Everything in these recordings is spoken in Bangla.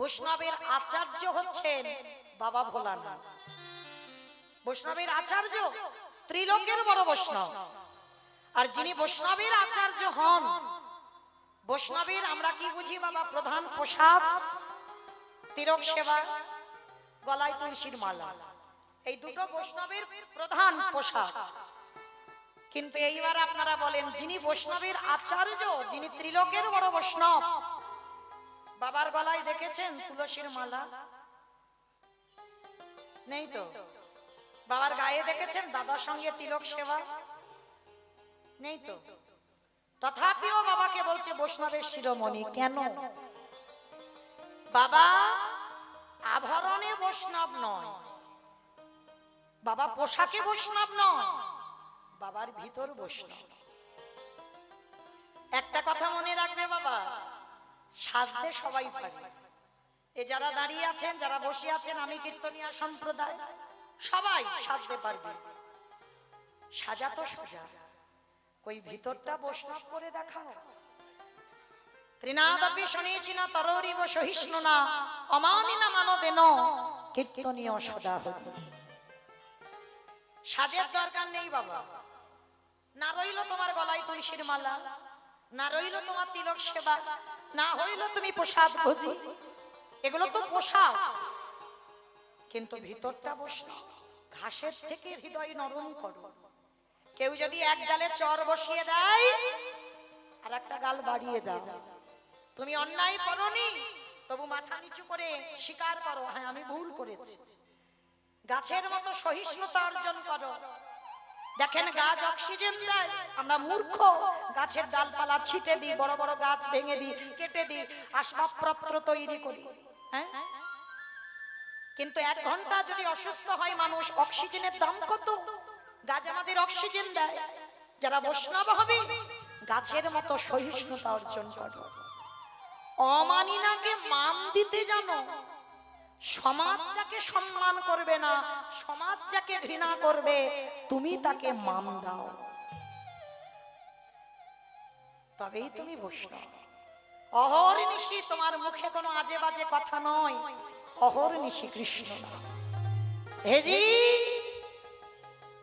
বৈষ্ণবের আচার্য হচ্ছেন বাবা ভোলানাথ। বৈষ্ণবের আচার্য ত্রিলোকের বড় বৈষ্ণব। আর যিনি বৈষ্ণবের আচার্য হন, বৈষ্ণবের আমরা কি বুঝি বাবা? প্রধান পোশাক তিলক সেবা, গলায় তুলসীর মালা, এই দুটো বৈষ্ণবের প্রধান পোশাক। কিন্তু এইবার আপনারা বলেন, যিনি বৈষ্ণবের আচার্য, যিনি ত্রিলোকের বড় বৈষ্ণব, বাবার গলায় দেখেছেন তুলসীর মালা? নেই তো। বাবার গায়ে দেখেছেন দাদার সঙ্গে তিলক সেবা? নেই তো। তথাপিও বাবাকে বলছে বৈষ্ণবের শিরোমণি। কেন? বাবা আভরণে বৈষ্ণব নয়, বাবা পোশাকে বৈষ্ণব নয়, বাবার ভিতর বৈষ্ণব। একটা কথা মনে রাখবে বাবা, সাজতে সবাই পারে। এ যারা দাঁড়িয়ে আছেন, যারা বসে আছেন, আমি কীর্তনিয়া সম্প্রদায়, সবাই সাজতে পারবে। সাজা তো সোজা, কই ভিতরটা বৈষ্ণব করে দেখাও। ত্রিনাদপি শনিচিন তরোরিব সহিষ্ণুনা অমানিনা মানদেন কীর্তনীয় সদা হরি। সাজের দরকার নেই বাবা। না রইল তোমার গলায় তুলসীর মালা, না রইল তোমার তিলক সেবা, না হইল তুমি প্রসাদ ভোজি, এগুলো তো পোশাক, কিন্তু ভিতরটা বৈষ্ণব। ঘাসের থেকে হৃদয় নরম করো। কেউ যদি এক গালে চর বসিয়ে দেয় আর একটা গাল বাড়িয়ে দাও, তুমি অন্যায় করনি, তবু মাথা নিচু করে স্বীকার করো, হ্যাঁ আমি ভুল করেছি। গাছের মতো সহিষ্ণুতা অর্জন করো। দেখেন গাছ অক্সিজেন দেয়, আমরা মূর্খ গাছের ডালপালা ছিটে দিই, বড় বড় গাছ ভেঙে দিই, কেটে দিই, আসবাবপত্র তৈরি করি। হ্যাঁ, কিন্তু 1 ঘন্টা যদি অসুস্থ হয় মানুষ, অক্সিজেনের দাম কত? গাছ আমাদের অক্সিজেন দেয়। যারা বৈষ্ণব হবে গাছের মতো সহিষ্ণুতা অর্জন করো। অমানিনাকে মান দিতে জানো। সমাজ যাকে সম্মান করবে না, সমাজ যাকে ঘৃণা করবে, তুমি তাকে মান দাও, তবেই তুমি বৈষ্ণব। অহর্নিশি তোমার মুখে কোনো আজে বাজে কথা নয়, অহর্নিশি কৃষ্ণ নাম। হেজি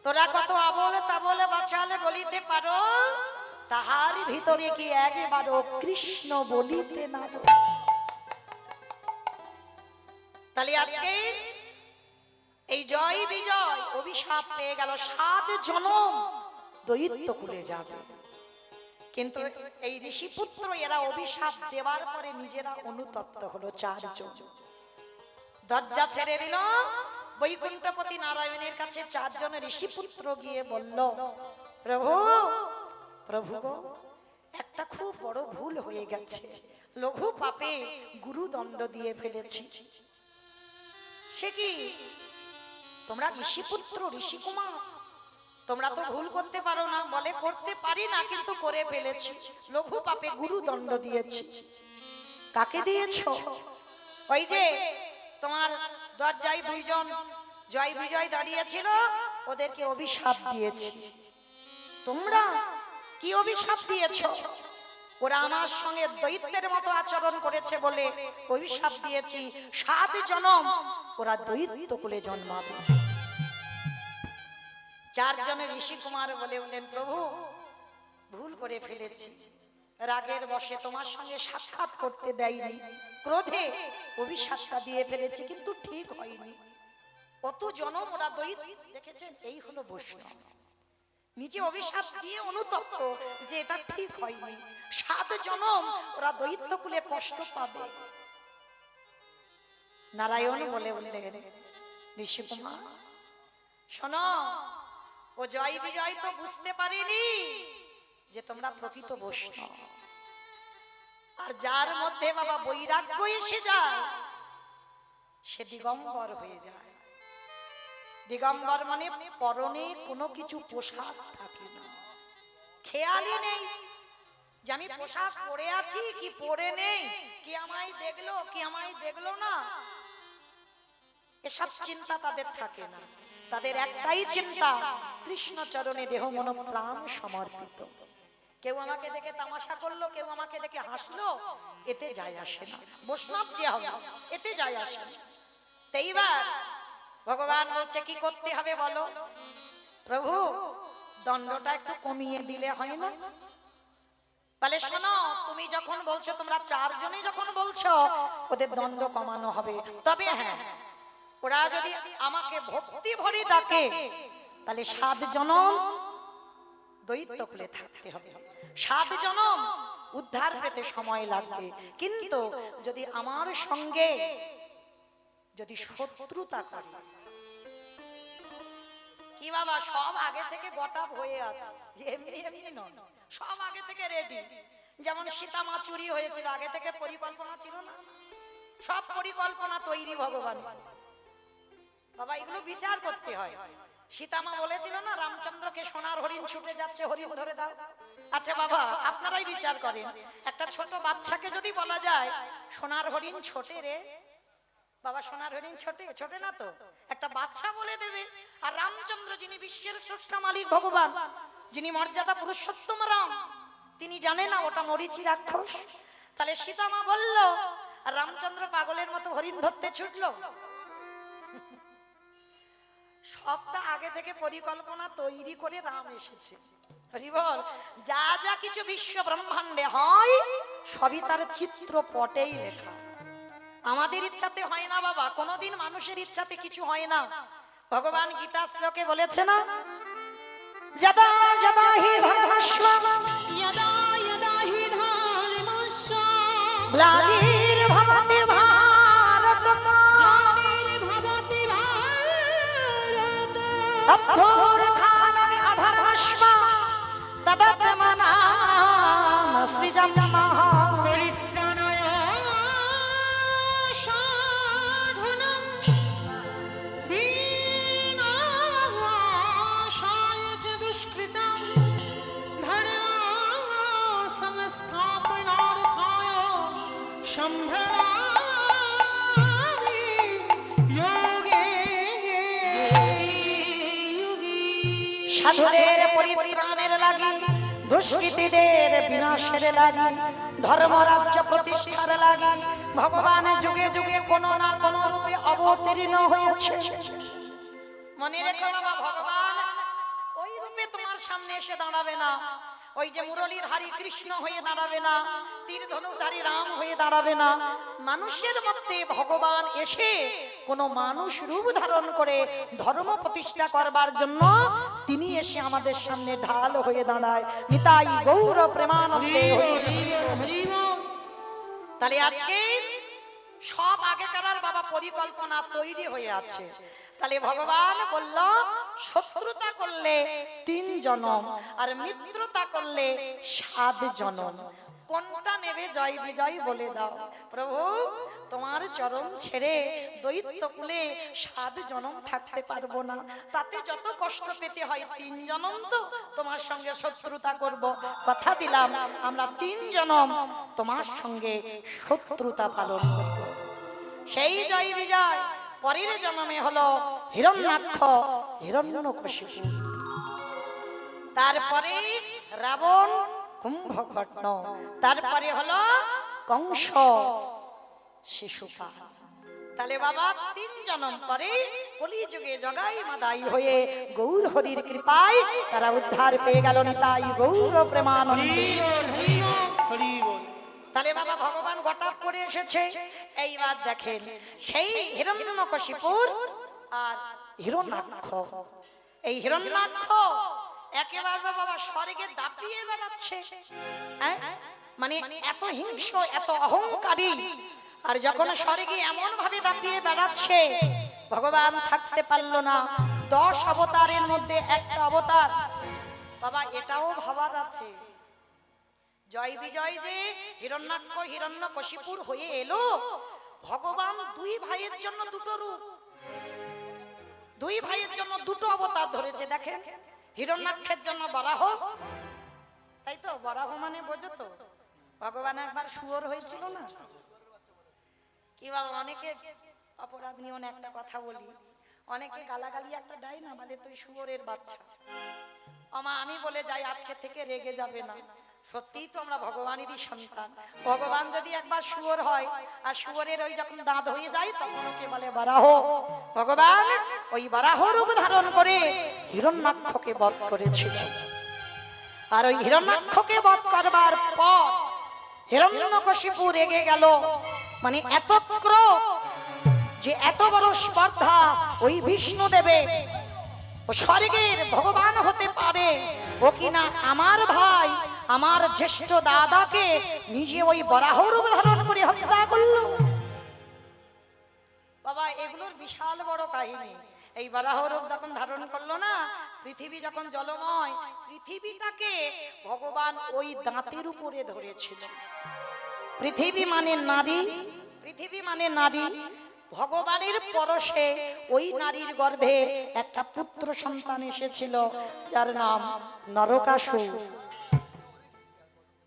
তোরা কত আবল তাবলে বাঁচালে বলিতে পারো, তাহার ভিতরে কি একবারও কৃষ্ণ বলিতে না? তাহলে আজকে এই জয় বিজয় অভিশাপ পেয়ে গেল, 7 জনম দৈত্য কুলে যাবে। কিন্তু এই ঋষিপুত্র এরা অভিশাপ দেওয়ার পরে নিজেরা অনুতপ্ত হলো। 4 জন দরজা ছেড়ে দিল। বৈকুণ্ঠপতি নারায়ণের কাছে 4 জন ঋষিপুত্র গিয়ে বলল, প্রভু প্রভু গো, একটা খুব বড় ভুল হয়ে গেছে, লঘু পাপে গুরুদণ্ড দিয়ে ফেলেছি। সে কি? তোমরা ঋষিপুত্র, ঋষিকুমার, তোমরা তো ভুল করতে পারো না। বলে করতে পারি না, কিন্তু করে ফেলেছি, লঘু পাপে গুরুদণ্ড দিয়েছি। কাকে দিয়েছো? ওই যে তোমার দরজায় 2 জন জয় বিজয় দাঁড়িয়েছিল, ওদেরকে অভিশাপ দিয়েছি। তোমরা কি অভিশাপ দিয়েছো? ওরা আমার সঙ্গে দৈত্যের মতো আচরণ করেছে বলে অভিশাপ দিয়েছি, 7 জনম ওরা দৈত্য কুলে জন্মাবে। 4 জনের ঋষি কুমার বলেন, প্রভু ভুল করে ফেলেছি, রাগের বশে তোমার সঙ্গে সাক্ষাৎ করতে দেয়নি, ক্রোধে অভিশাপটা দিয়ে ফেলেছি, কিন্তু ঠিক হয়নি। কত জনম ওরা দৈত্য দেখেছেন, এই হলো বৈষ্ণব। নিজে অভিশাপ দিয়ে অনুতপ্ত যে এটা ঠিক হয়নি, 7 জনম ওরা দৈত্য কুলে কষ্ট পাবে। নারায়ণ বললেন, ঋষি কুমার শোনো, ও জয় বিজয় তো বুঝতে পারিনি যে তোমরা প্রকৃত বৈষ্ণব। আর যার মধ্যে বাবা বৈরাগ্য এসে যায়, সে দিগম্বর হয়ে যায়। দিগম্বর মানে পরনে কোনো কিছু পোশাক থাকে না, খেয়ালই নেই যে আমি পোশাক পরে আছি কি পরে নেই, কি আমায় দেখলো কি আমায় দেখলো না, এসব চিন্তা তাদের থাকে না। তাদের একটাই চিন্তা, কৃষ্ণ চরণে দেহ মন প্রাণ সমর্পিত। কেউ আমাকে দেখে তামাশা করলো, কেউ আমাকে দেখে হাসলো, এতে যায় আসে না। বৈষ্ণব যে হবে এতে যায় আসে না। তো এইবার ভগবান বলছে কি করতে হবে বলো? প্রভু দণ্ডটা একটু কমিয়ে দিলে হয় না? বলে শোনো, তুমি যখন বলছো, তোমরা চারজনে যখন বলছো ওদের দণ্ড কমানো হবে, তবে হ্যাঁ, ওরা যদি আমাকে ভক্তি ভরে ডাকে তাহলে 7 জনম দৈত্য কুলে থাকতে হবে, 7 জনম উদ্ধার পেতে সময় লাগবে। কিন্তু যদি আমার সঙ্গে যদি শত্রুতা করে, কি বাবা সব আগে থেকে গটাপ হয়ে আছে, এমনি এমনি নয়, সব আগে থেকে রেডি। যেমন সীতা মা চুরি হয়েছিল, আগে থেকে পরিকল্পনা ছিল না? সব পরিকল্পনা তৈরি ভগবান। বাবা এগুলো বিচার করতে হয়। সীতা মা বলেছিল না রামচন্দ্রকে সোনার হরিণ ছুটে যাচ্ছে, হরিণ ধরে দাও। আচ্ছা বাবা আপনারাই বিচার করেন, একটা ছোট বাচ্চাকে যদি বলা যায় সোনার হরিণ ছোটে রে বাবা, সোনার হরিণ ছোটে? ছোটে না তো, একটা বাচ্চা বলে দেবে। আর রামচন্দ্র যিনি বিশ্বের স্রষ্টা মালিক ভগবান, যিনি মর্যাদা পুরুষোত্তম রাম, তিনি জানে না ওটা মরিচি রাক্ষস? তাহলে সীতা মা বলল, আর রামচন্দ্র পাগলের মতো হরিণ ধরতে ছুটলো। সবটা আগে থেকে পরিকল্পনা তৈরি করে রাম এসেছে। হরি বল। যা যা কিছু বিশ্ব ব্রহ্মাণ্ডে হয় সবই তার চিত্রপটেই লেখা। আমাদের ইচ্ছাতে হয় না বাবা, কোনদিন মানুষের ইচ্ছাতে কিছু হয় না। ভগবান গীতা শ্লোকে বলেছে না, যদা যদা হি ধর্মস্ব यदा यदा हि धर्मस्य গ্লানির্ভবতি ভারত ग्लानिर्भवति भारत অভ্যুত্থানং অধর্মস্ব তদাত্মনাম সৃজনমঃ परित्राणाय साधनं दीनानाशाय च दुष्कृतं धर्मसंस्थापनार्थाय सम्भवामि योगे युगे। সাধুদের পরিত্রাণের লাগি, দুষ্কৃতীদের বিনাশের লাগি, ধর্ম রাজ্য প্রতিষ্ঠার লাগি ভগবান যুগে যুগে কোন না কোন রূপে অবতীর্ণ হয়েছে। মনে রেখো বাবা, ভগবান ওই রূপে তোমার সামনে এসে দাঁড়াবে না, ওই যে মুরলীধারী কৃষ্ণ হয়ে দাঁড়াবে না, তীর ধনুধারী রাম হয়ে দাঁড়াবে না। মানুষের মধ্যে ভগবান এসে কোন মানুষ রূপ ধারণ করে ধর্ম প্রতিষ্ঠা করবার জন্য তিনি এসে আমাদের সামনে ঢাল হয়ে দাঁড়ায়। নিতাই গৌর প্রেমানন্দে। তাহলে আজকে সব আগেকার বাবা পরিকল্পনা তৈরি হয়ে আছে। তাহলে ভগবান বলল শত্রুতা করলে 3 জনম আর মিত্রতা করলে 7 জনম। কোনটা নেবে জয় বিজয় বলে দাও। প্রভু তোমার চরণ ছেড়ে দৈত্য কুলে 7 জনম থাকতে পারবো না, তাতে যত কষ্ট পেতে হয় 3 জনম তো তোমার সঙ্গে শত্রুতা করব। কথা দিলাম আমরা 3 জনম তোমার সঙ্গে শত্রুতা পালন করব। সেই জয় বিজয় পরের জন্মে হলো হিরণ্যাক্ষ, হিরণ্যকশিপু, তারপরে রাবণ, কুম্ভকর্ণ, তারপরে হলো কংস, শিশুপাল। তাহলে বাবা 3 জন্ম পরে কলিযুগে জগাই মাদাই হয়ে গৌর হরির কৃপায় তারা উদ্ধার পেয়ে গেল। নিতাই গৌর প্রেমানন্দে। তাহলে বাবা ভগবান গটাপ করে এসেছে। এইবার দেখেন সেই হিরণ্যকশিপুর আর হিরণ্যাক্ষ, এই হিরণ্যাক্ষ একেবারে বাবা স্বর্গে দাপিয়ে বেড়াচ্ছে। মানে এত হিংস্র, এত অহংকারী। আর যখন স্বর্গে এমন ভাবে দাপিয়ে বেড়াচ্ছে ভগবান থাকতে পারল না। 10 অবতারের মধ্যে একটা অবতার বাবা, এটাও ভাবার আছে। জয় বিজয় যে হিরণ্যাক্ষ হিরণ্যকশিপুর হয়ে এলো, ভগবান 2 ভাইয়ের জন্য 2টো রূপ, 2 ভাইয়ের জন্য 2টো অবতার ধরেছে। দেখেন হিরণ্যাক্ষের জন্য বরাহ, তাই তো বরাহ মানে বোঝো তো, ভগবান একবার শুয়োর হয়েছিল না? কি বাবা অনেকে অপরাধ নিয়ে একটা কথা বলি, অনেকে গালাগালি একটা দেয় না, বলে তুই শুয়োরের বাচ্চা। আমা আমি বলে যাই আজকে থেকে রেগে যাবে না, সত্যিই তো আমরা ভগবানেরই সন্তান। ভগবান যদি একবার শুয়োর হয় আর শুয়োরের ওই যখন দাঁত হয়ে যায় তখন ওকে বলে বারাহ। ভগবান ওই বারাহ রূপ ধারণ করে হিরণ্যাক্ষকে বধ করেছিল। আর ওই হিরণ্যাক্ষকে বধ করবার পর হিরণ্যকশিপু রেগে গেল, মানে এত ক্রোধ যে এত বড় স্পর্ধা ওই বিষ্ণু দেবে ও স্বর্গের ভগবান হতে পারে, ও কিনা আমার ভাই আমার জ্যেষ্ঠ দাদাকে নিজে ওই বরাহ রূপ ধারণ করে হত্যা করলো। বাবা এগুলোর বিশাল বড় কাহিনী। এই বরাহ রূপ যখন ধারণ করলো না, পৃথিবী যখন জলময়, পৃথিবীটাকে ভগবান ওই দাঁতের উপরে ধরেছিল। পৃথিবী মানে নারী, পৃথিবী মানে নারী। ভগবানের পরশে ওই নারীর গর্ভে একটা পুত্র সন্তান এসেছিল যার নাম নরকাসুর।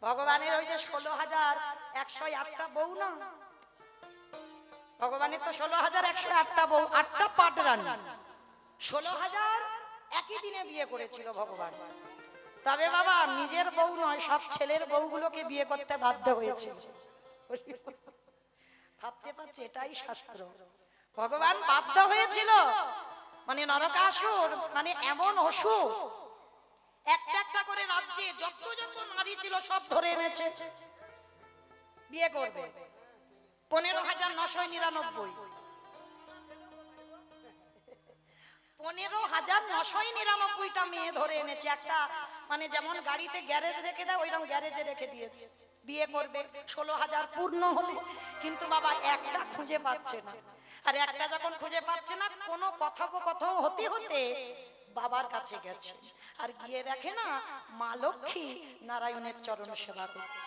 ভগবানের ওই যে 16,108টা বউ না, ভগবানের তো 16,108টা বউ, 8টা পাট রানী, 16,000 একই দিনে বিয়ে করেছিল ভগবান। তবে বাবা নিজের বউ নয়, সব ছেলের বউগুলোকে বিয়ে করতে বাধ্য হয়েছে। ভাবতে পারছি এটাই শাস্ত্র। ভগবান বাধ্য হয়েছিল, মানে নরকাসুর মানে এমন অসুর, একটা একটা করে রাজ্যে যত যত নারী ছিল সব ধরে এনেছে বিয়ে করবে। 15,999 15,999টা মেয়ে ধরে এনেছে। একটা মানে যেমন গাড়িতে গ্যারেজ রেখে দেয় ওইরকম গ্যারেজে রেখে দিয়েছে, বিয়ে করবে 16,000 পূর্ণ হলে। কিন্তু বাবা একটা খুঁজে পাচ্ছে না। আর একটা যখন খুঁজে পাচ্ছে না, কোনো কথোপকথন হতে হতে বাবার কাছে গেছে, আর গিয়ে দেখে না মা লক্ষ্মী নারায়ণের চরণ সেবা করছে।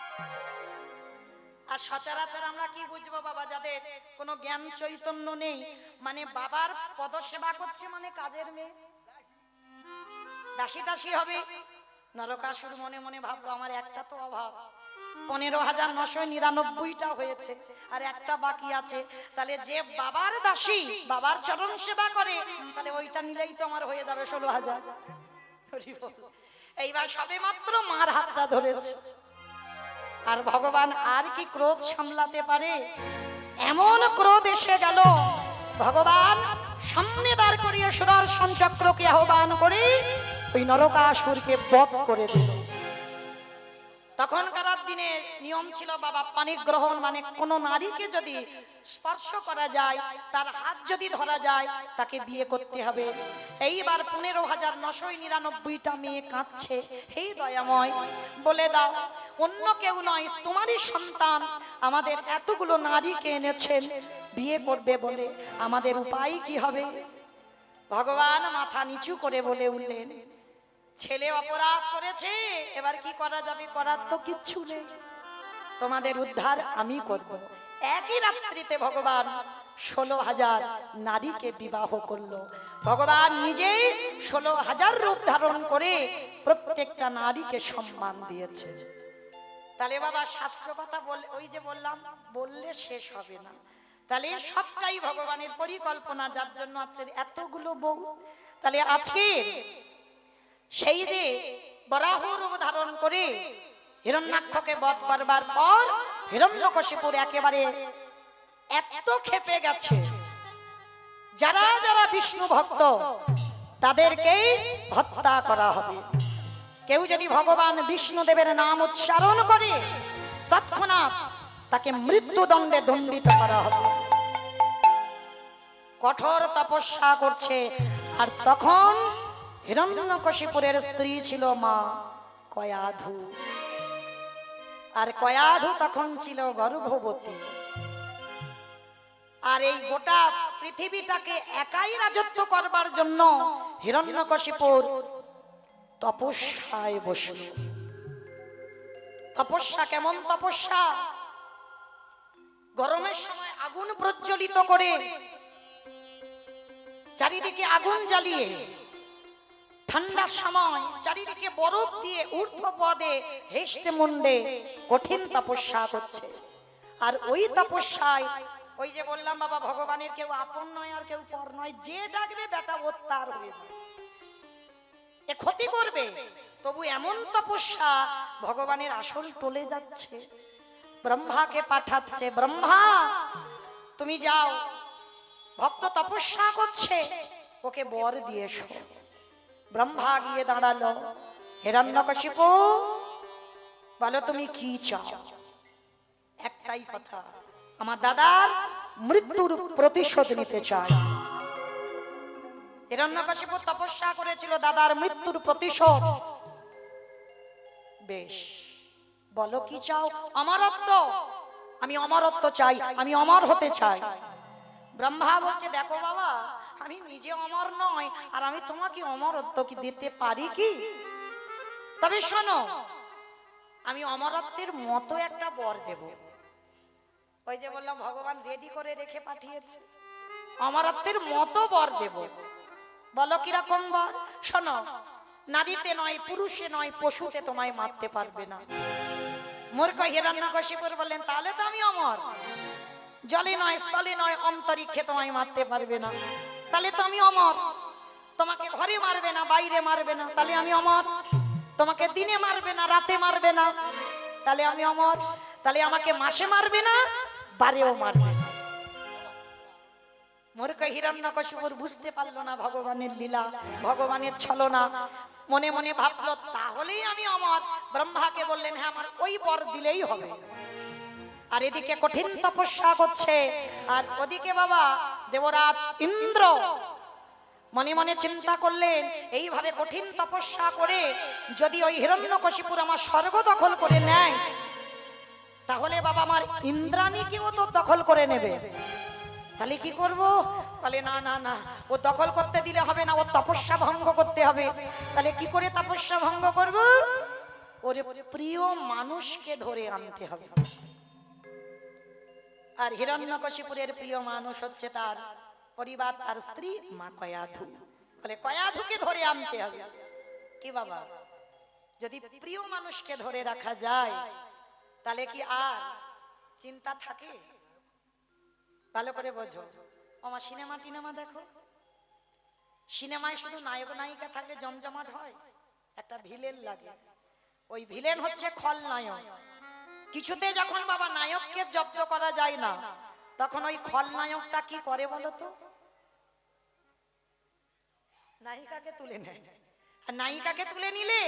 আর সচরাচর আমরা কি বুঝবো বাবা, যাদের কোনো জ্ঞান চৈতন্য নেই, মানে বাবার পদ সেবা করছে মানে কাজের মেয়ে, দাসী টাসী হবে। নরকাসুর মনে মনে ভাবলো আমার একটা তো অভাব, 15,999টা হয়েছে আর একটা বাকি আছে, তাহলে যে বাবার দাসী বাবার চরণ সেবা করে তাহলে ওইটা নিলেই তো আমার হয়ে যাবে 16,000। এইবার সবে মাত্র মার হাতটা ধরেছে, আর ভগবান আর কি ক্রোধ সামলাতে পারে, এমন ক্রোধ এসে গেল ভগবান সামনে দাঁড় করিয়ে সুদর্শন চক্রকে আহ্বান করে ওই নরকাসুরকে বধ করে দিল। তখনকার দিনে নিয়ম ছিল বাবা পানি গ্রহণ, মানে কোন নারীকে যদি স্পর্শ করা যায়, তার হাত যদি ধরা যায়, তাকে বিয়ে করতে হবে। এইবার 15,999টা মেয়ে কাঁদছে, হে দয়াময় বলে দাও অন্য কেউ নয় তোমারই সন্তান আমাদের এতগুলো নারীকে এনেছেন বিয়ে করবে বলে, আমাদের উপায় কি হবে? ভগবান মাথা নিচু করে বলে উঠলেন, ছেলে অপরাধ করেছে, এবার কি করা যাবে, করার তো কিচ্ছু নেই, তোমাদের উদ্ধার আমি করব। একই রাত্রিতে ভগবান 16,000 নারীকে বিবাহ করলো। ভগবান নিজেই 16,000 রূপ ধারণ করে প্রত্যেকটা নারীকে সম্মান দিয়েছে। তাহলে বাবা শাস্ত্র কথা বল, ওই যে বললাম বললে শেষ হবে না, তাহলে সবটাই ভগবানের পরিকল্পনা, যার জন্য আছে এতগুলো বউ। তাহলে আজকে সেই যে বরাহ রূপ ধারণ করে হিরণ্যাক্ষকে বধ করবার পর হিরণ্যকশিপুর একেবারে এত ক্ষেপে গেছে, যারা যারা বিষ্ণু ভক্ত তাদেরকেই হত্যা করা হবে। কেউ যদি ভগবান বিষ্ণুদেবের নাম উচ্চারণ করে তৎক্ষণাৎ তাকে মৃত্যুদণ্ডে দণ্ডিত করা হবে। কঠোর তপস্যা করছে। আর তখন হিরণ্যকশিপুরের স্ত্রী ছিল মা কয়াধু, আর কয়াধু তখন ছিল গর্ভবতী। আর এই গোটা পৃথিবীটাকে একাই রাজত্ব করবার জন্য হিরণ্যকশিপুর তপস্যায় বসল। তপস্যা কেমন তপস্যা? গরমের সময় আগুন প্রজ্বলিত করে চারিদিকে আগুন জ্বালিয়ে, ঠান্ডার সময় চারিদিকে বরফ দিয়ে ঊর্ধ্বপদে হেষ্টে মুন্ডে কঠিন তপস্যা করছে। আর ওই তপস্যায় ওই যে বললাম বাবা ভগবানের কেউ আপন নয় আর কেউ পর নয়, যে ডাকবে বেটা ওর তার হয়ে যাবে, এ ক্ষতি করবে। তবু এমন তপস্যা, ভগবানের আসল টলে যাচ্ছে। ব্রহ্মাকে পাঠাচ্ছে, ব্রহ্মা তুমি যাও, ভক্ত তপস্যা করছে, ওকে বর দিয়ে এসো। ব্রহ্মা গিয়ে দাঁড়ালো, হিরণ্যকশিপু বলো তুমি কি চাও? একটাই কথা, আমার দাদার মৃত্যুর প্রতিশোধ নিতে চাই। হিরণ্যকশিপু তপস্যা করেছিল দাদার মৃত্যুর প্রতিশোধ। বেশ, বলো কি চাও? অমরত্ব, আমি অমরত্ব চাই, আমি অমর হতে চাই। ব্রহ্মা বলছে দেখো বাবা, আমি নিজে অমর নয়, আর আমি তোমাকে অমরত্ব কি দিতে পারি কি? তবে শোনো, আমি অমরত্বের মতো একটা বর দেব। ওই যে বললাম ভগবান রেডি করে রেখে পাঠিয়েছে, অমরত্বের মতো বর দেব। বলো কিরকম বর? শোনো, নারীতে নয়, পুরুষে নয়, পশুতে তোমায় মারতে পারবে না। মূর্খ হিরণ্যকশিপু বললেন তাহলে তো আমি অমর। জলে নয়, স্থলে নয়, অন্তরিক্ষে তোমায় মারতে পারবে না, তাহলে তো আমি অমর। তোমাকে ঘরে মারবে না, বাইরে মারবে না, তাহলে আমি অমর। তোমাকে দিনে মারবে না, রাতে মারবে না, তাহলে আমি অমর। তাহলে আমাকে মাসে মারবে না, বারেও মারবে না। মূর্খ হিরণ্যকশিপুর বুঝতে পারলো না ভগবানের লীলা, ভগবানের ছলনা। মনে মনে ভাবলো তাহলেই আমি অমর। ব্রহ্মাকে বললেন হ্যাঁ, আমার ওই বর দিলেই হবে। আর এদিকে কঠিন তপস্যা করছে, আর ওদিকে বাবা দেবরাজ ইন্দ্র মনে মনে চিন্তা করলেন এইভাবে কঠিন তপস্যা করে যদি ওই হিরণ্যকশিপুর আমার স্বর্গ দখল করে নেয়, তাহলে বাবা আমার ইন্দ্রাণীকেও তো দখল করে নেবে। তাহলে কি করব? বলে না না না, ও দখল করতে দিলে হবে না, ও তপস্যা ভঙ্গ করতে হবে। তাহলে কি করে তপস্যা ভঙ্গ করব? ওরে প্রিয় মানুষকে ধরে আনতে হবে। আর হিরণ্যকশিপুরের প্রিয় মানুষ হচ্ছে তার পরিবার, তার স্ত্রী মা কয়াধু। বলে কয়াধুকে ধরে আনতে হবে। কি বাবা, যদি প্রিয় মানুষকে ধরে রাখা যায় তাহলে কি আর চিন্তা থাকে? ভালো করে বোঝো। আমার সিনেমা টিনেমা দেখো, সিনেমায় শুধু নায়ক নায়িকা থাকলে জমজমাট হয়, একটা ভিলেন লাগে। ওই ভিলেন হচ্ছে খলনায়ক। কিছুতে যখন বাবা নায়ককে জব্দ করা যায় না, তখন ওই খলনায়কটা কি করে বলো তো? নায়িকাকে তুলে নেয়। আর নায়িকাকে তুলে নিলে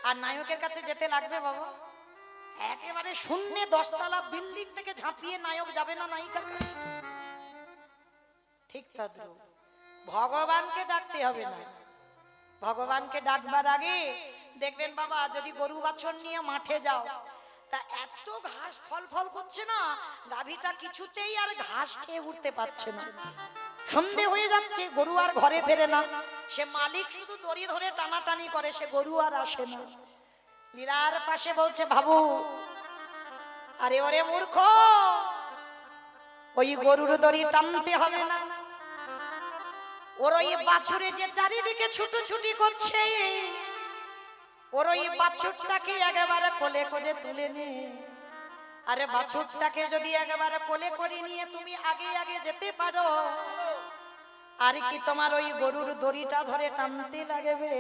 আর নায়কের কাছে যেতে লাগবে বাবা, একেবারে শূন্যে 10 তলা বিল্ডিং থেকে ঝাঁপিয়ে নায়ক যাবে না নায়িকার কাছে। ঠিক তদ্রুপ ভগবানকে ডাকতে হবে না। ভগবানকে ডাকবার আগে দেখবেন বাবা, যদি গরু বাছুর নিয়ে মাঠে যাও, তা এত ঘাস ফল ফল করছে না, গাভীটা কিছুতেই আর ঘাস খেয়ে উঠতে পারছে না। সন্ধে হয়ে যাচ্ছে, গরু আর ঘরে ফেরে না। সে মালিক শুধু দড়ি ধরে টানাটানি করে, সে গরু আর আসে না। লীলার পাশে বলছে বাবু, আরে ওরে মূর্খ, ওই গরুর দড়ি টানতে হবে না, ওর ওই বাছুরে যে চারিদিকে ছুটোছুটি করছে, ওর ওই বাছুরটাকে একেবারে কোলে করে তুলে নে। আরে বাছুরটাকে যদি একেবারে কোলে করে নিয়ে তুমি আগে আগে যেতে পারো, আর কি তোমার ওই গরুর দড়িটা ধরে টানতে লাগবে?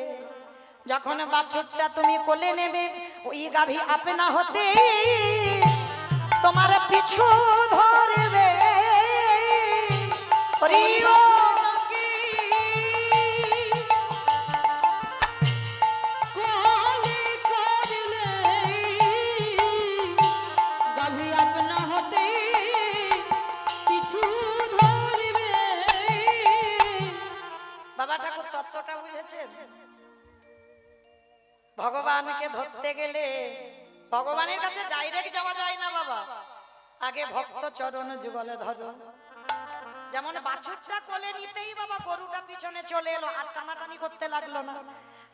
যখন বাছুরটা তুমি কোলে নেবে, ওই গাভী আপনা হতে তোমার পিছু ধরবে। বাবা ঠাকুর তত্ত্বটা বুঝেছেন? ভগবানকে ধরতে গেলে ভগবানের কাছে ডাইরেক্ট যাওয়া যায় না বাবা, আগে ভক্ত চরণ যুগলে ধরো। যেমন বাছুরটা কোলে নিতেই বাবা গরুটা পিছনে চলে এলো, আর টানাটানি করতে লাগলো না।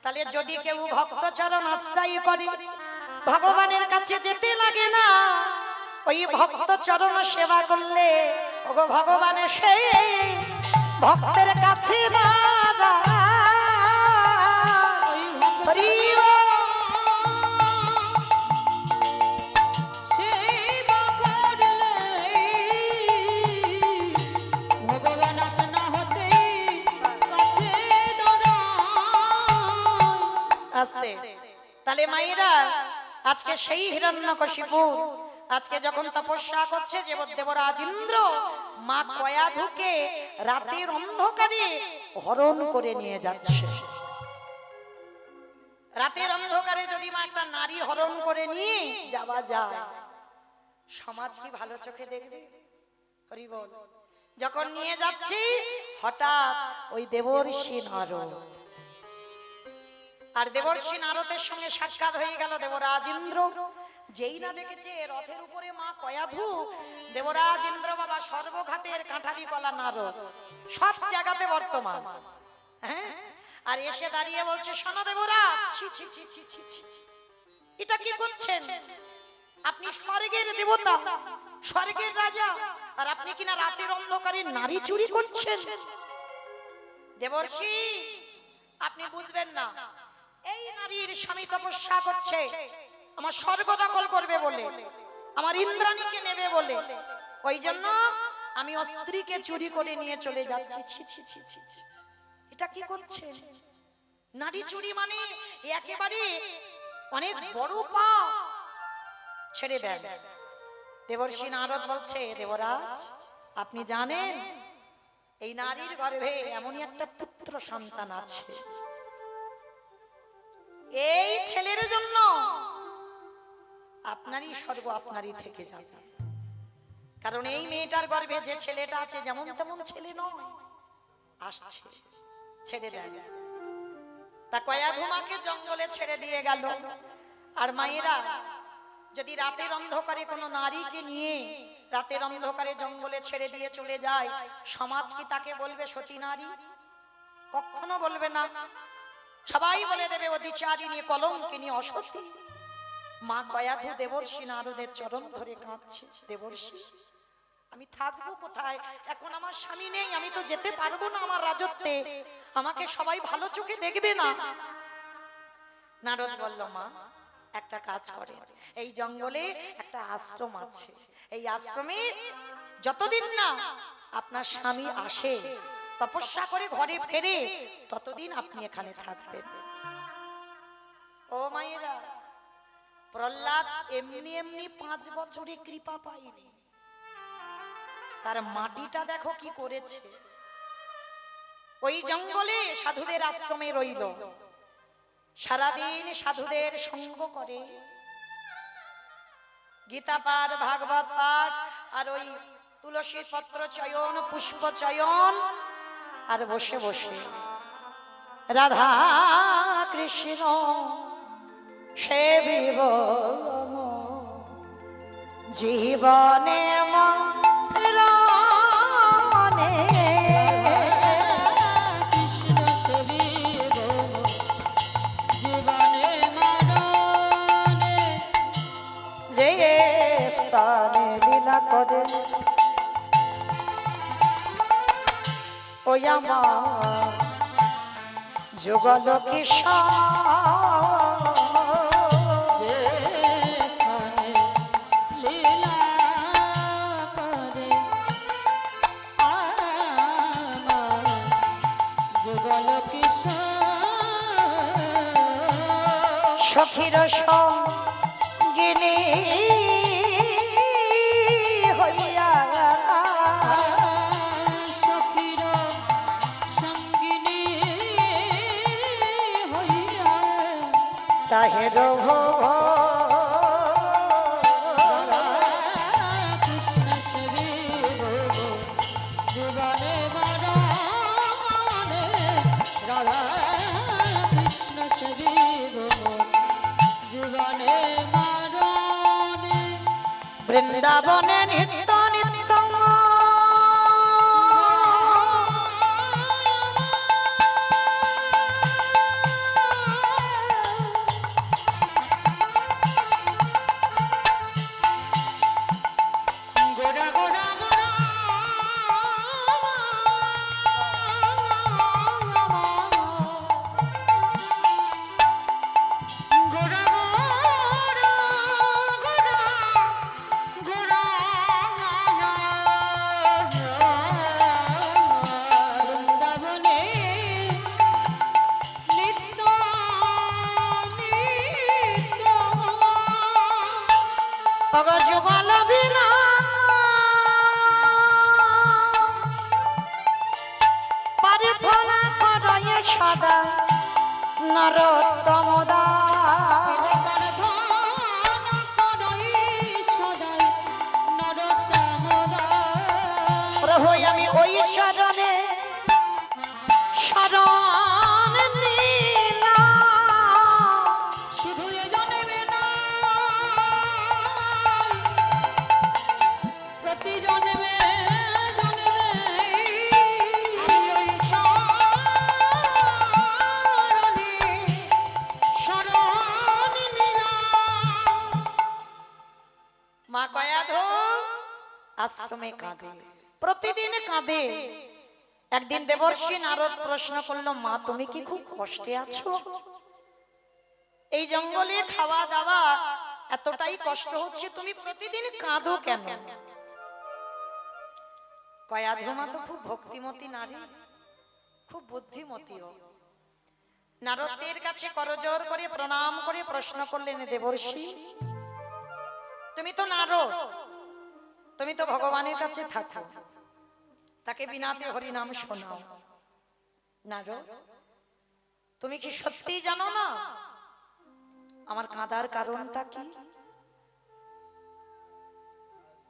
তাহলে যদি কেউ ভক্ত চরণ আশ্রয় করে, ভগবানের কাছে যেতে লাগে না, ওই ভক্ত চরণ সেবা করলে ওগো ভগবানের সেই ভক্তের কাছে দাদা আস্তে তাহলে মায়েরা আজকে সেই হিরণ্যকশিপু আজকে যখন তপস্যা করছে যে দেবরাজ ইন্দ্র মা কয়াধুকে রাতের অন্ধকারে হরণ করে নিয়ে যাচ্ছে। রাতের অন্ধকারে যদি মা একটা নারী হরণ করে নিয়ে যাওয়া যায়, সমাজ কি ভালো চোখে দেখবে? হরি বল। যখন নিয়ে যাচ্ছি হঠাৎ ওই দেবর্ষি নারদ, আর দেবর্ষি নারদের সঙ্গে সাক্ষাৎ হয়ে গেল দেবরাজ ইন্দ্র। যেই না দেখেছে রথের উপরে মা কয়াধু, দেবরাজ ইন্দ্র বাবা সর্বঘাটের কাঁঠালি কলা নারদ সব জায়গাতে বর্তমান। হ্যাঁ, আর এসে দাঁড়িয়ে বলছে, শোনো দেবরাজ, ছি ছি ছি ছি ছি ছি, এটা কি করছেন? আপনি স্বর্গের দেবতা, স্বর্গের রাজা, আর আপনি কিনা রাতের অন্ধকারে নারী চুরি করছেন। দেবর্ষি, আপনি বুঝবেন না, এই নারীর স্বামী তপস্যা করছে আমার স্বর্গ দখল করবে বলে, আমার ইন্দ্রাণীকে নেবে বলে, ওই জন্য আমি ওর স্ত্রীকে চুরি করে নিয়ে চলে যাচ্ছি। ছি ছি ছি ছি ছি, এটা কি করছে? নারী চুরি মানে একেবারে অনেক বড় পাপ, ছেড়ে দেন। দেবর্ষি নারদ বলছে, দেবরাজ আপনি জানেন এই নারীর গর্ভে এমনই একটা পুত্র সন্তান আছে, এই ছেলের জন্য আপনারই স্বর্গ আপনারই থেকে যাবে। কারণ এই মেয়েটার গর্ভে যে ছেলেটা আছে যেমন তেমন ছেলে নয়, আসছে, ছেড়ে দেন। তা কয়াধুমাকে জঙ্গলে ছেড়ে দিয়ে গেল। আর মায়েরা যদি রাতের অন্ধকারে কোনো নারীকে নিয়ে রাতের অন্ধকারে জঙ্গলে ছেড়ে দিয়ে চলে যায়, সমাজ কি তাকে বলবে সতী নারী? কখনো বলবে না। সবাই বলে দেবে অধিচারিণী, কলঙ্কিনী, অসতী। মা কয়াধু দেবর্ষি নারদের চরণ ধরে কাঁদছে, দেবর্ষি আমি থাকবো কোথায়? এখন আমার স্বামী নেই, আমি তো যেতে পারবো না আমার রাজত্বে, আমাকে সবাই ভালো চোখে দেখবে না। নারদ বলল, মা একটা কাজ করে, এই জঙ্গলে একটা আশ্রম আছে, এই আশ্রমে যতদিন না আপনার স্বামী আসে তপস্যা করে ঘরে ফেরে, ততদিন আপনি এখানে থাকবেন। ও মায়েরা, প্রহ্লাদ এমনি এমনি 5 বছরে কৃপা পায়নি, তার মাটিটা দেখো কি করেছে। ওই জঙ্গলে সাধুদের আশ্রমে রইল, সারাদিন সাধুদের সঙ্গ করে, গীতা পাঠ, ভাগবত পাঠ, আর ওই তুলসী পত্র চয়ন, পুষ্প চয়ন, আর বসে বসে রাধা কৃষ্ণ সেবিব জীবনে মরণে, কৃষ্ণ সেবিব জীবনে মরণে, যে স্থানে লীলা করে ওই আমার যুগল কিশোর, যে স্থানে লীলা করে আমার যুগল কিশোর, সখীর সঙ্গিনী হইয়া সখীর সঙ্গিনী হইয়া তাহের কৃষ্ণ সেবিব জীবনে মরণে, রাধা কৃষ্ণ সেবিব জীবনে মরণে, বৃন্দাবনে নিত্য নিত্য গোড়া গোড়া গোড়া গোড়া গোড়া গোড়া গোড়া সদা নরোত্তম দাস। তার ধ্যান করই সদাই নরোত্তম দাস। প্রভু আমি ওই শরণে শরণ নিলাম, শুধু এ জন্মে না প্রতি জন্মে জন্মে আমি ওই চরণে শরণ নিলাম। মা কয়াধু আশ্রমে কাঁদে, প্রতিদিন কাঁদে। একদিন দেবর্ষি নারদ প্রশ্ন করলো, মা তুমি কি খুব কষ্টে আছো? এই জঙ্গলে খাওয়া দাওয়া এতটাই কষ্ট হচ্ছে, তুমি প্রতিদিন কাঁদো কেন? কয়াধু মা তো খুব ভক্তিমতী নারী, খুব বুদ্ধিমতীও। নারদের কাছে করজোড় করে প্রণাম করে প্রশ্ন করলেন, দেবর্ষি তুমি তো নারদ, তুমি তো ভগবানের কাছে থাকো, তাকে বিনাতে হরিনাম শোনাও। নারদ তুমি কি সত্যি জানো না আমার কাঁদার কারণটা কি?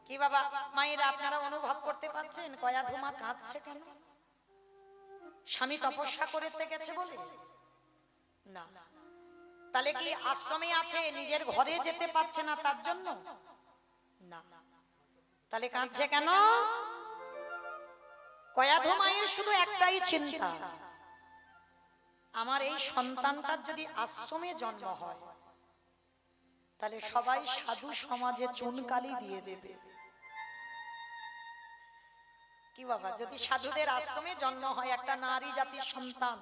কি বাবা মায়েরা আপনারা অনুভব করতে পারছেন কয়াধু মা কাঁদছে কেন? স্বামী তপস্যা করতে গেছে বলে না? তাহলে কি আশ্রমে আছে নিজের ঘরে যেতে পারছে না তার জন্য না? তাহলে কাঁদছে কেন? কয়াধু মায়ের শুধু একটাই চিন্তা, আমার এই সন্তানটার যদি আশ্রমে জন্ম হয় তাহলে সবাই সাধু সমাজে চুনকালি দিয়ে দেবে। কি বাবা, যদি সাধুদের আশ্রমে জন্ম হয় একটা নারী জাতির সন্তান,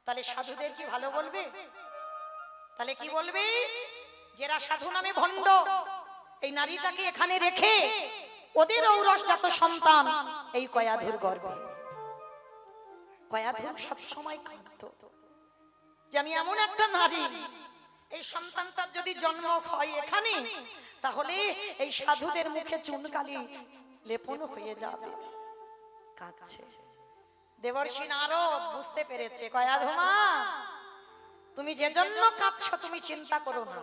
তাহলে সাধুদের কি ভালো বলবে? তাহলে কি বলবে? যারা সাধু নামে ভণ্ড, এই নারীটাকে এখানে রেখে ওদের ঔরসজাত সন্তান এই কয়াধুর গর্ভে। কয়াধুর সব সময় কাঁদত যে আমি এমন একটা নারী, এই সন্তানটার যদি জন্ম হয় এখানে তাহলে এই সাধুদের মুখে চুনকালি লেপন হয়ে যাবে। কাঁদছে। দেবর্ষি নারদ বুঝতে পেরেছে, কয়াধু মা তুমি যে জন্য কাঁদছো তুমি চিন্তা করো না,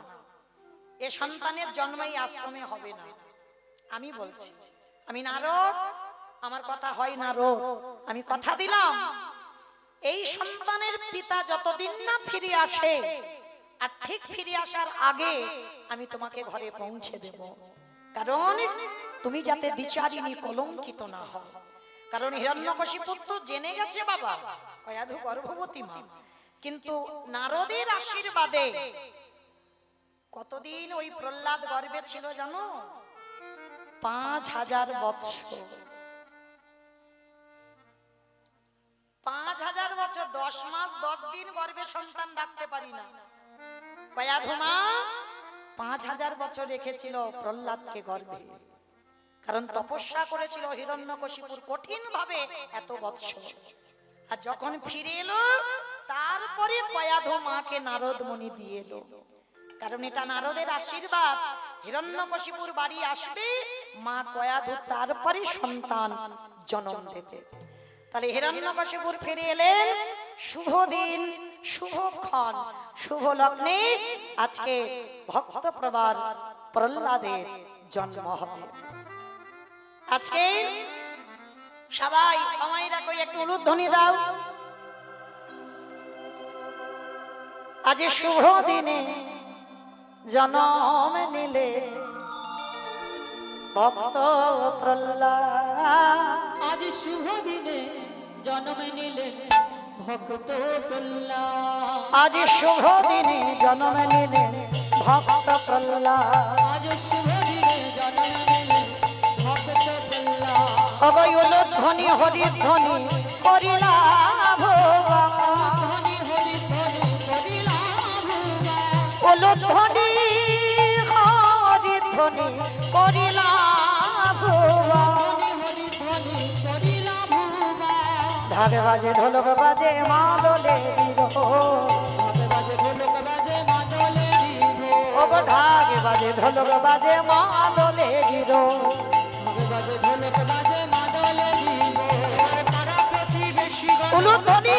এ সন্তানের জন্মই আশ্রমে হবে না। আমি বলছি, আমি নারদ, আমার কথা হয় নারদ, আমি কথা দিলাম এই সন্তানের পিতা যতদিন না ফিরে আসে, আর ঠিক ফিরে আসার আগে আমি তোমাকে ঘরে পৌঁছে দেব, কারণ তুমি যাতে দ্বিচারিণী কলঙ্কিত না হও। কারণ হিরণ্যকশিপু তো জেনে গেছে বাবা কয়াধু গর্ভবতী মা, কিন্তু নারদের আশীর্বাদে কতদিন ওই প্রহ্লাদ গর্ভে ছিল জানো? 5000 বৎসর। 5000 বছর, 10 মাস 10 দিন গর্ভে সন্তান রাখতে পারি না। কয়াধু মা 5000 বছর রেখেছিল প্রহ্লাদকে গর্ভে, কারণ তপস্যা করেছিল হিরণ্যকশিপুর কঠিন ভাবে এত বৎসর। আর যখন ফিরে এলো তারপরে কয়াধু মাকে নারদ মুনি দিয়ে এলো, কারণ এটা নারদের আশীর্বাদ। হিরণ্যকশিপুর বাড়ি আসবে মা কয়াধু, তারপরে সন্তান জন্ম দেবে। তাহলে হিরণ্যকশিপুর ফিরে এলেন শুভ দিন, শুভক্ষণ, শুভ লগ্নে আজকে ভক্ত প্রবার প্রহ্লাদের জন্ম হবে। আজকে সবাই আমায়রা কই একটু উলুধ্বনি দাও। আজ শুভ দিনে জন্ম নিলে ভক্ত প্রহ্লাদ, আজ শুভ দিনে জন্ম নিলেন ভক্ত প্রহ্লাদ। আজ শুভ দিনে জন্ম নিলে ভক্ত প্রহ্লাদ। আজ শুভ দিনে জন্ম নিলেন ভক্ত প্রহ্লাদ। অগৈ উলুধ্বনি হরিধ্বনি করিলা ভোগা, ধ্বনি হরি ধ্বনি করিলা ভোগা। উলুধ্বনি হরিধ্বনি করিলা ভোগা। ধ্বনি হরি ধ্বনি করিলা ভোগা। ঢাক বাজে ঢোলক বাজে মাদলে ঢাক বাজে ঢোলক বাজে মাদলে দিব। ওগো ঢাক বাজে ঢোলক বাজে মাদলে ঢাক বাজে ঢোলক বাজে মাদলে দিব। পাড়া প্রতিবেশী উলুধ্বনি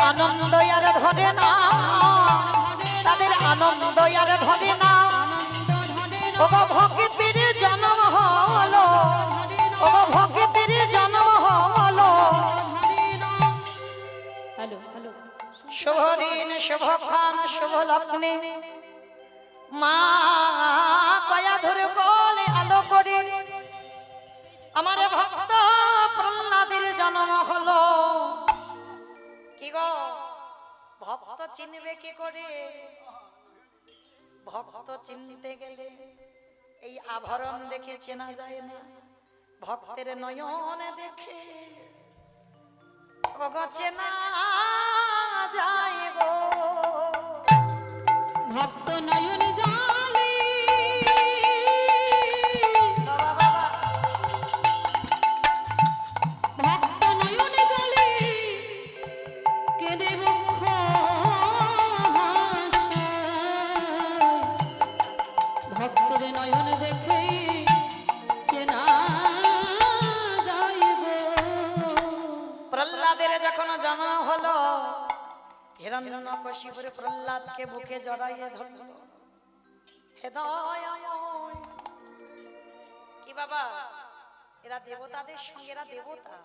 আনন্দ আর ধরে না, তাদের আনন্দ আর ধরে না। ও ভক্তির জন্ম হলো, ও ভক্তির জন্ম হলো। হ্যালো হ্যালো শুভ দিন শুভক্ষণ শুভ লগ্নে মা কয়া ধরে কোলে আলো করে আমার ভক্ত প্রহ্লাদের জন্ম হলো। কি গো ভক্ত চিনবে কি করে? ভক্ত চিনতে গেলে এই আভরণ দেখে চেনা যায় না, ভক্তের নয়ন দেখে ও গো চেনা যায় গো। ভক্ত নয়ন জলে বাবা বাবা ভক্ত নয়ন জলে কেঁদে বক্ষ ভাষায়। ভক্তের নয়ন দেখে চেনা যায় গো। প্রহ্লাদের যখন জন্ম হলো হিরণ্যকশিপুর প্রহ্লাদকে বুকে জড়াইয়ে ধরল। হে দয়াময়, কি বাবা এরা দেবতাদের সঙ্গে, এরা দেবতা,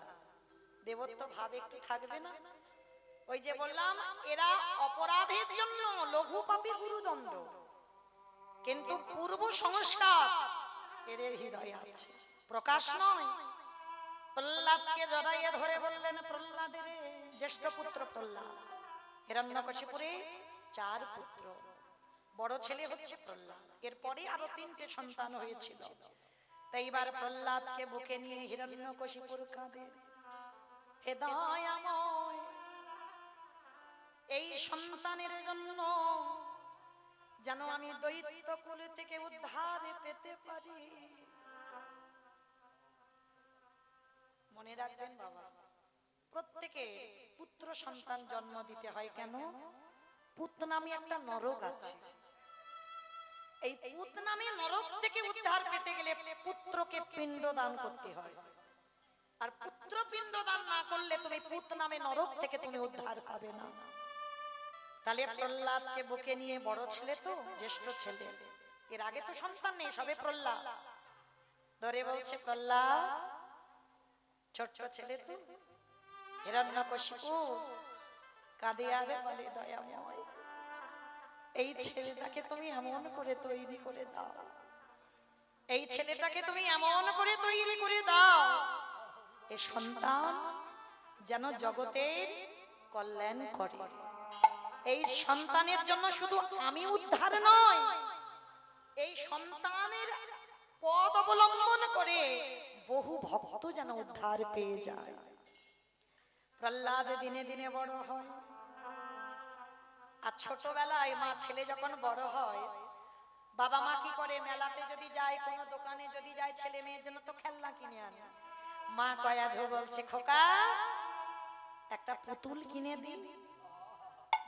দেবত্ব ভাব একটু থাকবে না? ওই যে বললাম এরা অপরাধের জন্য লঘু পাপী গুরুদণ্ড, কিন্তু পূর্ব সংস্কার এদের হৃদয়ে আছে, প্রকাশ নয়। প্রহ্লাদকে জড়াইয়ে ধরে বললেন, প্রহ্লাদের জ্যেষ্ঠ পুত্র প্রহ্লাদ, হিরণ্যকশিপুরে 4 পুত্র, বড় ছেলে হচ্ছে প্রহ্লাদ, এরপরে আরো 3টে সন্তান হয়েছিল। তাই এবার প্রহ্লাদকে বুকে নিয়ে হিরণ্যকশিপুর কাঁদে, হে দয়াময়, এই সন্তানের জন্য যেন আমি দৈত্য কুল থেকে উদ্ধার পেতে পারি। মনে রাখবেন বাবা, প্রত্যেকে পুত্র সন্তান জন্ম দিতে হয় কেন? পুত নামে একটা নরক আছে, এই পুত নামে নরক থেকে উদ্ধার পেতে গেলে পুত্রকে পিণ্ড দান করতে হয়, আর পুত্র পিণ্ড দান না করলে তুমি পুত নামে নরক থেকে তুমি উদ্ধার পাবে না। তাহলে প্রহ্লাদকে বুকে নিয়ে, বড় ছেলে তো, জ্যেষ্ঠ ছেলে, এর আগে তো সন্তান নেই, সবে প্রহ্লাদ, ধরে বলছে প্রহ্লাদ ছোট্ট ছেলে তো, হিরণ্যকশিপু কাঁদে আর বলে, দয়াময়, এই ছেলেটাকে তুমি এমন করে তৈরি করে দাও, এই ছেলেটাকে তুমি এমন করে তৈরি করে দাও, এই সন্তান যেন জগতের কল্যাণ করে। এই সন্তানের জন্য শুধু আমি উদ্ধার নয়, এই সন্তানের পদ অবলম্বন করে বহু ভক্ত যেন উদ্ধার পেয়ে যায়। প্রহ্লাদ দিনে দিনে বড় হয়, আর ছোটবেলায় মা ছেলে যখন বড় হয়, বাবা মা কি করে, মেলাতে যদি যায়, কোনো দোকানে যদি যায়, ছেলে মেয়ের জন্য তো খেলনা কিনে আনে। মা কয়া ধো বলছে, খোকা একটা পুতুল কিনে দি।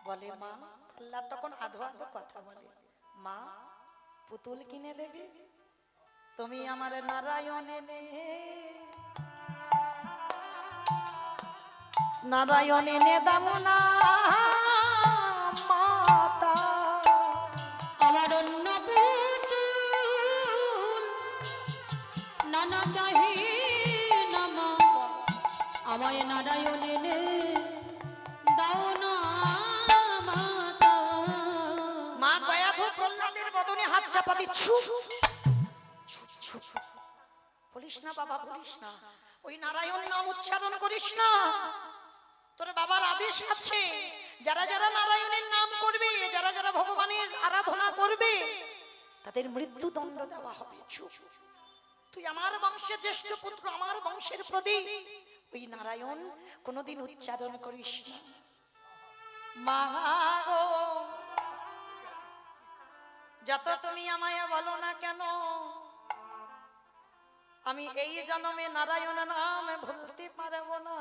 বলে মা, প্রহ্লাদ তখন আধো আধো কথা বলে, মা পুতুল কিনে দেবে, তুমি আমার নারায়ণ এনে, নারায়ণ এনে দাও না মাতা, আমার অন্য পুতুল নানা চাহি নামা, আমায় নারায়ণ এনে দাও না মাতা। মা কয়া ধো প্রহ্লাদের বদনে হাত চাপা দিচ্ছু, বলিস না বাবা, বলিস না, ওই নারায়ণ নাম উচ্চারণ করিস না, তোর বাবার আদেশ আছে, যারা যারা নারায়ণের নাম করবে, যারা যারা ভগবানের আরাধনা করবে, তাদের মৃত্যুদণ্ড দেওয়া হবে। চুপ, তুই আমার বংশের জ্যেষ্ঠ পুত্র, আমার বংশের প্রদীপ, ওই নারায়ণ কোনোদিন উচ্চারণ করিস না। মা গো, যত তুমি আমায় বলো না কেন, আমি এই জন্মে নারায়ণ নাম ভুলতে পারবো না,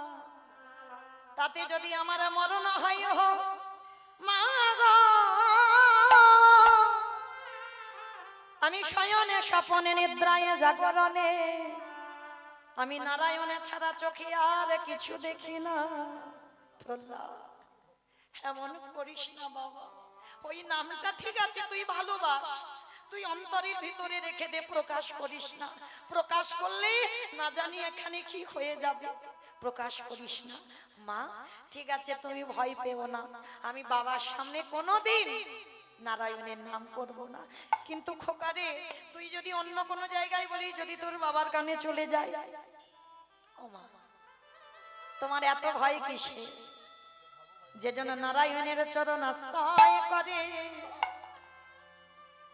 তাতে যদি আমার মরণ হয় হোক, মা গো, আমি শয়নে স্বপনে নিদ্রায় জাগরণে আমি নারায়ণে ছাড়া চোখে আর কিছু দেখি না। প্রহ্লাদ এমন করিস না বাবা, ওই নামটা ঠিক আছে তুই ভালোবাস, তুই অন্তরের ভিতরে রেখে দে, প্রকাশ করিস না। প্রকাশ করলে না জানি এখানে কি হয়ে যাবে, প্রকাশ করিস না। মা ঠিক আছে তুমি ভয় পেও না, আমি বাবার সামনে কোনোদিন নারায়ণের নাম করব না। কিন্তু খোকারে তুই যদি অন্য কোনো জায়গায় বলি, যদি তোর বাবার কানে চলে যায়, ও মা তোমার এত ভয় কিসে? যে জন নারায়ণের চরণ আশ্রয় করে,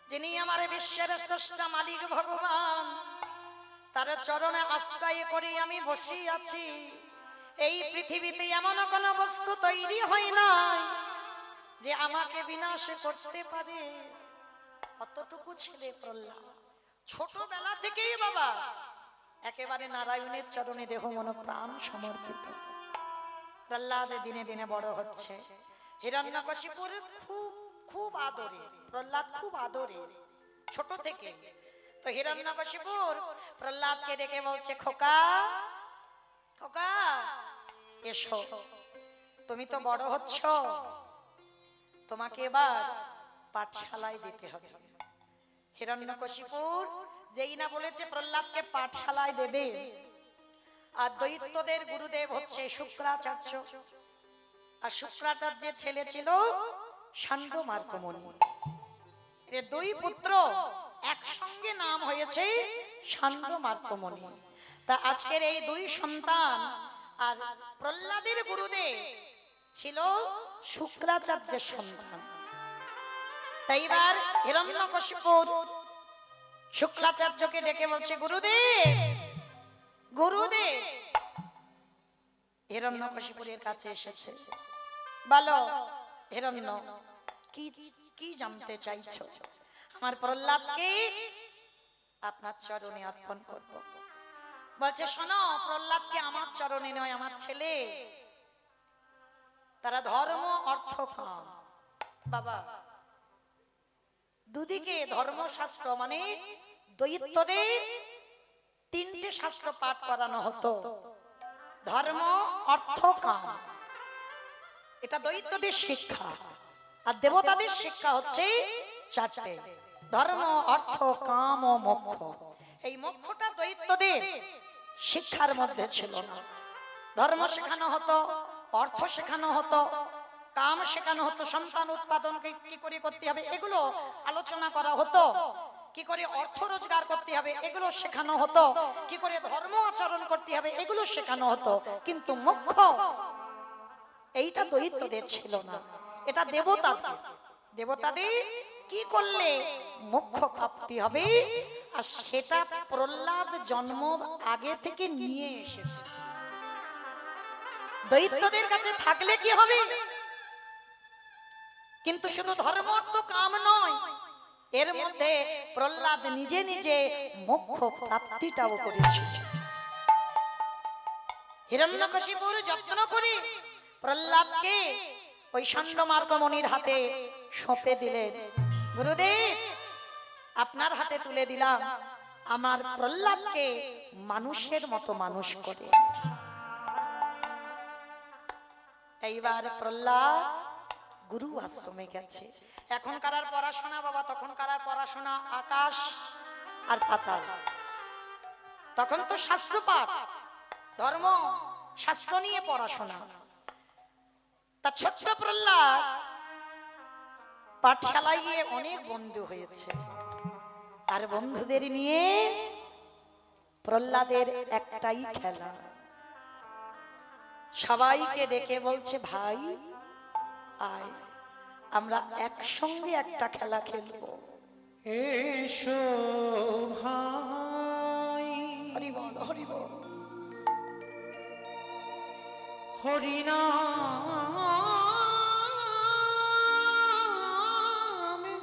যিনি আমার বিশ্বের স্রষ্টা মালিক ভগবান, তার চরণে আশ্রয় করে আমি বসে আছি। এই পৃথিবীতে এমন কোন বস্তু তৈরি হয় না যে আমাকে বিনাশ করতে পারে। অতটুকু ছেলে প্রহ্লাদ ছোটবেলা থেকেই বাবা একেবারে নারায়ণের চরণে দেহ মন প্রাণ সমর্পিত। প্রহ্লাদ দিনে দিনে বড় হচ্ছে, হিরণ্যকশিপুর খুব খুব আদরে, প্রহ্লাদ খুব আদরে ছোট থেকে। তো হিরণ্যকশিপুর প্রহ্লাদকে ডেকে বলছে, খোকা খোকা এসো, তুমি তো বড় হচ্ছ, তোমাকে এবার পাঠশালায় দিতে হবে। হিরণ্যকশিপুর যেই না বলেছে প্রহ্লাদকে পাঠশালায় দেবে, আর দৈত্যদের গুরুদেব হচ্ছে শুক্রাচার্য, আর শুক্রাচার্যের ছেলে ছিল ষান্ড মার্কমণি। এর দুই পুত্র একসঙ্গে নাম হয়েছে ষান্ড মার্কমণি। তা আজকের এই দুই সন্তান, আর প্রহ্লাদের গুরুদেব ছিল শুক্রাচার্যের সন্তান। তাই এবার হিরণ্যকশিপুর শুক্রাচার্যকে ডেকে বলছে, গুরুদেব গুরুদেব। হিরণ্যকশিপুরের কাছে এসেছে, বলো হিরণ্য কি কি জানতে চাইছো? আমার প্রহ্লাদকে আপনার চরণে অর্পণ করব। বলছে শোনো, প্রহ্লাদকে আমার চরণে নয়, আমার ছেলে, তারা ধর্ম অর্থ কাম। বাবা দুদিকে ধর্মশাস্ত্র মানে দৈত্যদের তিনটে শাস্ত্র পাঠ করানো হতো, ধর্ম অর্থ কাম, এটা দৈত্যদের শিক্ষা। আর দেবতাদের শিক্ষা হচ্ছে চারটে, ধর্ম অর্থ কাম ও মোক্ষ। এই মোক্ষটা দৈত্যদের শিক্ষার মধ্যে ছিল না। ধর্ম শেখানো হতো, অর্থ শেখানো হতো, কাম শেখানো হতো, সন্তান উৎপাদন কি করে করতে হবে এগুলো আলোচনা করা হতো, কি করে অর্থ রোজগার করতে হবে এগুলো শেখানো হতো, কি করে ধর্ম আচরণ করতে হবে এগুলো শেখানো হতো। কিন্তু মোক্ষ এইটা দৈত্যদের ছিল না, এটা দেবতাদের। দেবতাদের কি করলে মোক্ষ প্রাপ্তি হবে, আর সেটা প্রহ্লাদ জন্ম আগে থেকে নিয়ে এসেছে। দৈত্যদের কাছে থাকলে কি হবে, কিন্তু শুধু ধর্ম অর্থ কাম নয়, এর মধ্যে প্রহ্লাদ নিজে নিজে মোক্ষ প্রাপ্তিটাও করেছে। হিরণ্যকশিপুর যত্ন করে প্রহ্লাদকে ওই ষান্ড মার্কমণির হাতে সঁপে দিলেন। গুরুদেব আপনার হাতে তুলে দিলাম, আমার প্রহ্লাদকে মানুষের মতো মানুষ করে। এইবার প্রহ্লাদ গুরু আশ্রমে গেছে। এখনকার আর পড়াশোনা বাবা, তখনকার আর পড়াশোনা আকাশ আর পাতাল। তখন তো শাস্ত্র পাঠ, ধর্ম শাস্ত্র নিয়ে পড়াশোনা। তা ছোট্ট প্রহ্লাদ পাঠশালায় গিয়ে অনেক বন্ধু হয়েছে, আর বন্ধুদের নিয়ে প্রহ্লাদের একটাই খেলা। সবাইকে ডেকে বলছে, ভাই আয় আমরা একসঙ্গে একটা খেলা খেলবো। এসো ভাই, হরি বল হরি বল। হরিনাম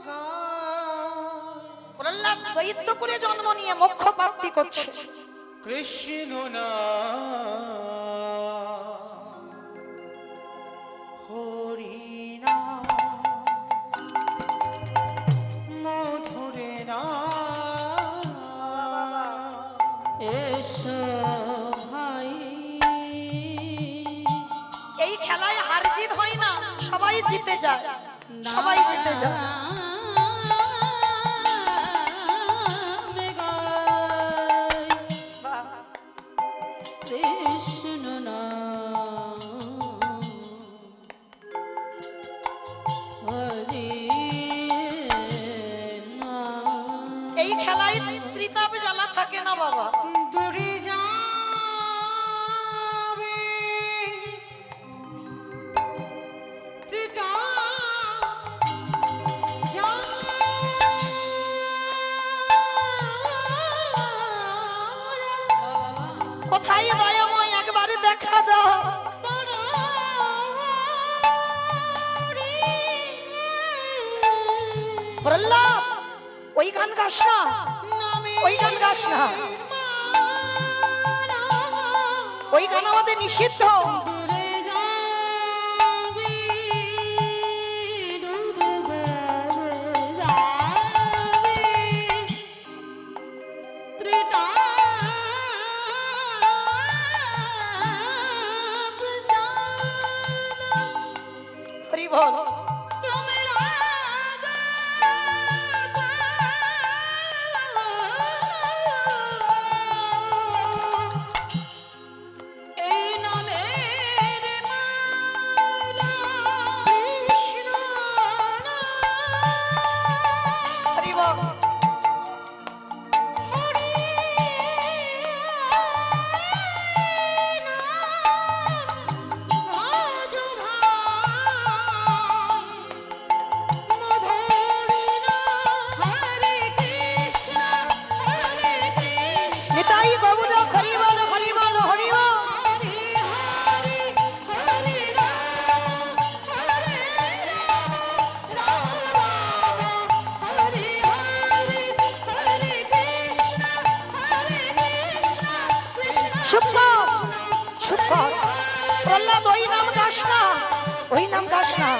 গায়। প্রহ্লাদ দৈত্য করে জন্ম নিয়ে মোক্ষ প্রাপ্তি করছে। কৃষ্ণ নাম হরিনাম মধুরে নাম। এসো ভাই, এই খেলায় হার জিত হয় না, সবাই যায়, সবাই যেতে যায়। বাহ, কৃষ্ণ নাম হরি নাম। এই খেলায় ত্রিতাপ জ্বালা থাকে না বাবা। দূরে যাবে ত্রিতা কোথায় দয়াময় একবারে দেখা দাও। প্রহ্লাদ, ওই গান গাস না, ওই গান গাস না, ওই গান আমাদের নিষিদ্ধ। দূরে যাবি দূরে যাবি ত্রিতাপ জ্বালা হরি বল। তুমি রাজা এই নামের মালা কৃষ্ণ হরি বল। নিতাই বাবুরা হরি বল, হরি বল, হরি বল। সুখর, সুখর। প্রহ্লাদ, ওই নাম গাস না, ওই নাম গাস না।